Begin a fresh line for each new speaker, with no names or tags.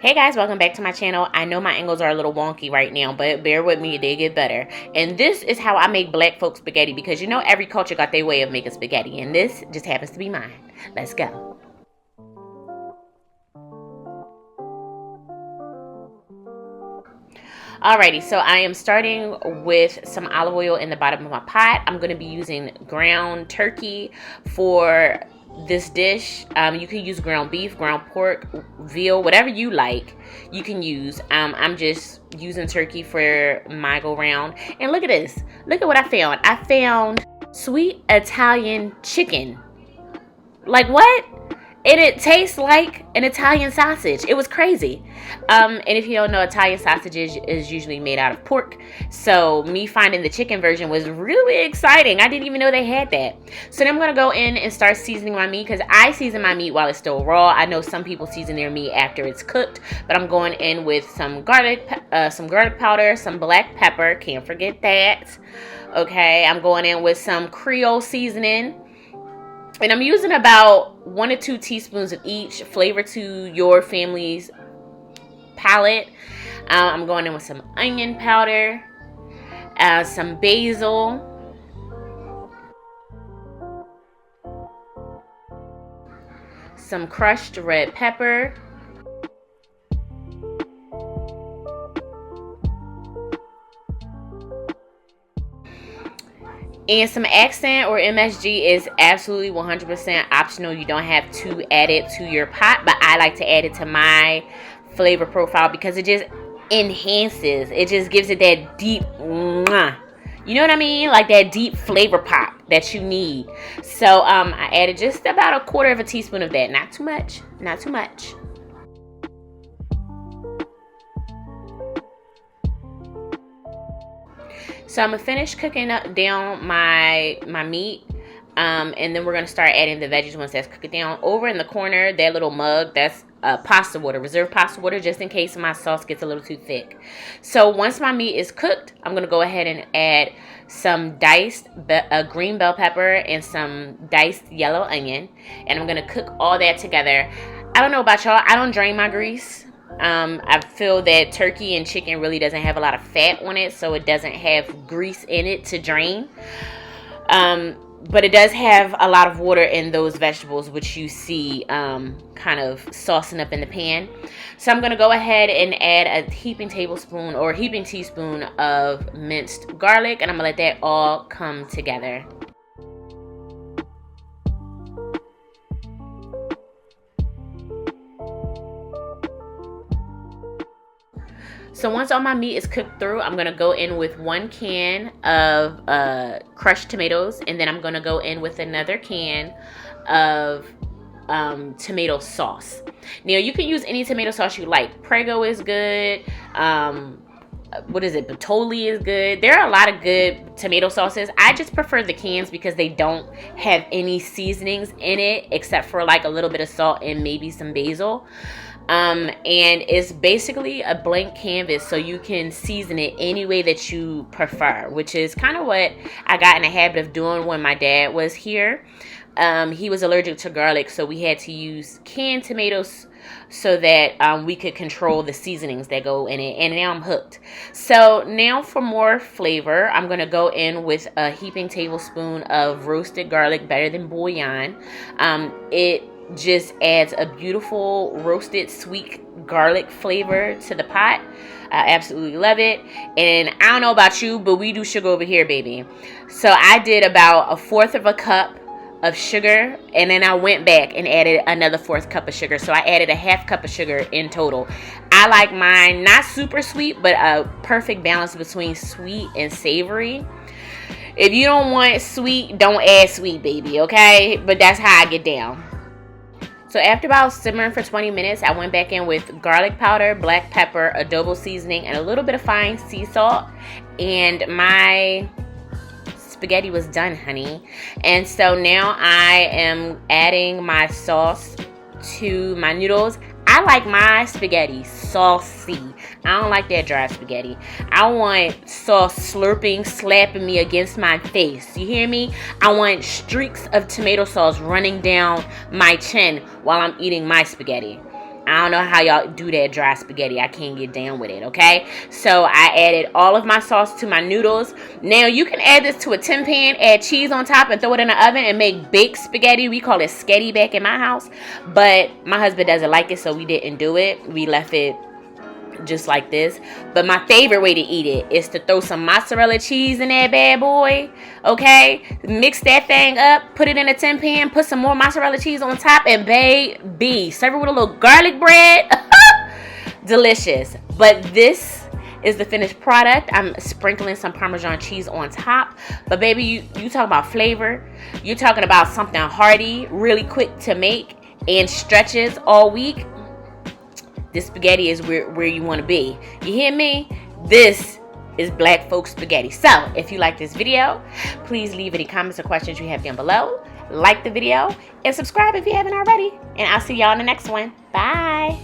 Hey guys, welcome back to my channel. I know my angles are a little wonky right now, but bear with me, they get better. And this is how I make black folk spaghetti, because you know every culture got their way of making spaghetti, and this just happens to be mine. Let's go. Alrighty, so I am starting with some olive oil in the bottom of my pot. I'm going to be using ground turkey for this dish. You can use ground beef, ground pork, veal, whatever you like, you can use. I'm just using turkey for my go round. And look at this. Look at what I found. I found sweet Italian chicken. Like what? And it tastes like an Italian sausage. It was crazy. And if you don't know, Italian sausage is usually made out of pork. So me finding the chicken version was really exciting. I didn't even know they had that. So then I'm going to go in and start seasoning my meat, because I season my meat while it's still raw. I know some people season their meat after it's cooked, but I'm going in with some garlic powder, some black pepper. Can't forget that. Okay, I'm going in with some Creole seasoning. And I'm using about 1 to 2 teaspoons of each, flavor to your family's palate. I'm going in with some onion powder, some basil, some crushed red pepper, and some accent or MSG is absolutely 100% optional. You don't have to add it to your pot, but I like to add it to my flavor profile because it just enhances. It just gives it that deep, you know what I mean? Like that deep flavor pop that you need. So I added just about 1/4 teaspoon of that. Not too much. Not too much. So I'm going to finish cooking down my meat. And then we're going to start adding the veggies once that's cooked down. Over in the corner, that little mug, that's pasta water, reserved pasta water, just in case my sauce gets a little too thick. So once my meat is cooked, I'm going to go ahead and add some diced green bell pepper and some diced yellow onion. And I'm going to cook all that together. I don't know about y'all. I don't drain my grease. I feel that turkey and chicken really doesn't have a lot of fat on it, so it doesn't have grease in it to drain. But it does have a lot of water in those vegetables, which you see kind of saucing up in the pan. So I'm going to go ahead and add a heaping teaspoon of minced garlic, and I'm going to let that all come together. So once all my meat is cooked through, I'm going to go in with 1 can of crushed tomatoes. And then I'm going to go in with another can of tomato sauce. Now, you can use any tomato sauce you like. Prego is good. Bertolli is good. There are a lot of good tomato sauces. I just prefer the cans because they don't have any seasonings in it except for like a little bit of salt and maybe some basil. And it's basically a blank canvas, so you can season it any way that you prefer, which is kind of what I got in the habit of doing when my dad was here. He was allergic to garlic, so we had to use canned tomatoes so that we could control the seasonings that go in it, and now I'm hooked. So now for more flavor, I'm going to go in with a heaping tablespoon of roasted garlic, better than bouillon. It just adds a beautiful roasted sweet garlic flavor to the pot. I absolutely love it. And I don't know about you, but we do sugar over here, baby. So I did about 1/4 cup of sugar, and then I went back and added another 1/4 cup of sugar. So I added a 1/2 cup of sugar in total. I like mine not super sweet, but a perfect balance between sweet and savory. If you don't want sweet, don't add sweet, baby, okay? But that's how I get down. So after about simmering for 20 minutes, I went back in with garlic powder, black pepper, adobo seasoning, and a little bit of fine sea salt. And my spaghetti was done, honey. And so now I am adding my sauce to my noodles. I like my spaghetti saucy. I don't like that dry spaghetti. I want sauce slurping, slapping me against my face. You hear me? I want streaks of tomato sauce running down my chin while I'm eating my spaghetti. I don't know how y'all do that dry spaghetti. I can't get down with it, okay? So I added all of my sauce to my noodles. Now you can add this to a tin pan, add cheese on top, and throw it in the oven and make baked spaghetti. We call it sketty back in my house. But my husband doesn't like it, so we didn't do it. We left it just like this. But my favorite way to eat it is to throw some mozzarella cheese in that bad boy, okay? Mix that thing up, put it in a tin pan, put some more mozzarella cheese on top, and baby, serve it with a little garlic bread. Delicious. But this is the finished product. I'm sprinkling some Parmesan cheese on top. But baby, you talk about flavor. You're talking about something hearty, really quick to make, and stretches all week. This spaghetti is where you want to be. You hear me? This is Black Folk Spaghetti. So, if you like this video, please leave any comments or questions you have down below. Like the video and subscribe if you haven't already. And I'll see y'all in the next one. Bye.